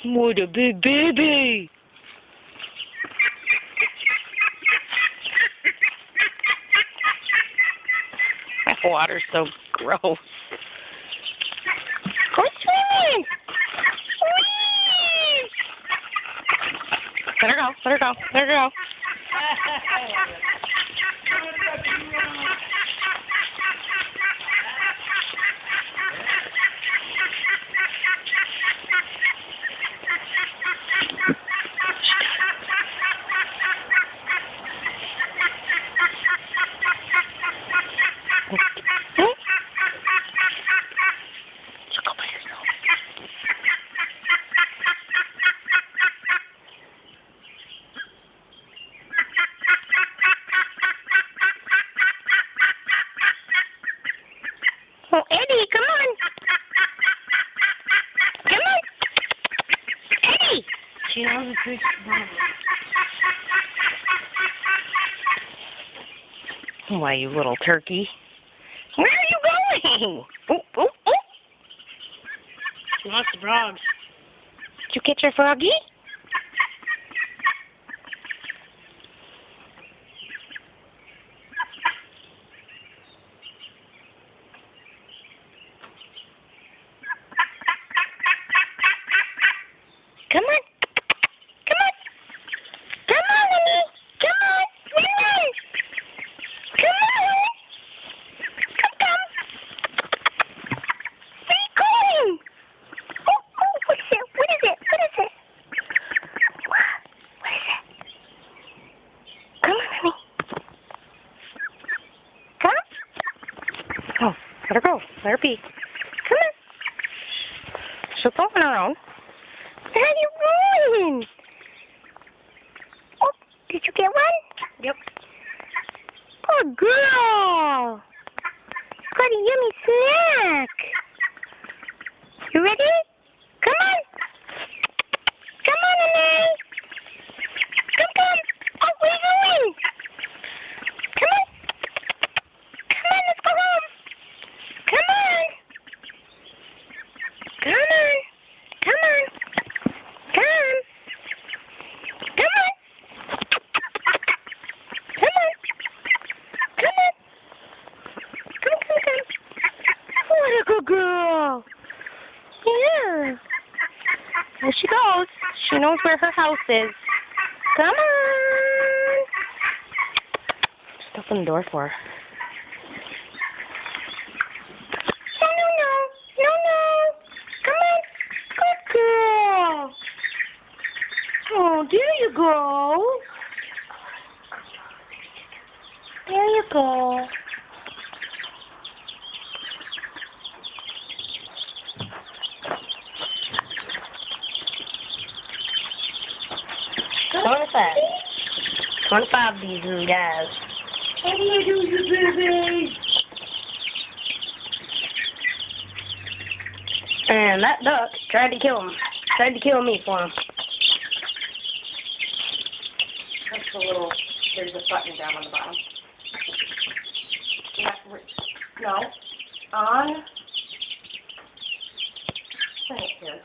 What a big baby! That water's so gross. Go swimming! Whee! Let her go, let her go, let her go. Oh, Eddie, come on. Come on. Eddie. She knows the truth. Why, you little turkey. Where are you going? Oh, oh, oh. She wants the frogs. Did you catch your froggy? Come on. Come on. Come on, honey. Come on. Run. Come on. Come. Where are you going? Oh, what is it? What is it? What is it? What is it? Come on, honey. Come. Oh, let her go. Let her be. Come on. She'll go on her own. Where are you going? Oh, did you get one? Yep. Good girl. Got a yummy snack. You ready? Come on. Come on, honey. Come. Oh, where are you going? Come on. Come on, let's go home. Come on. Come on. Come on. Come. Come on. Come on. Come on. Come. What a good girl. Yeah. There she goes. She knows where her house is. Come on. Just open the door for her. No. Come on. Good girl. Oh, there you go. There you go. $25. 25 these little guys. What do you do, you baby? And that duck tried to kill him. Tried to kill me for him. That's the little, there's a button down on the bottom. No. On. Right here.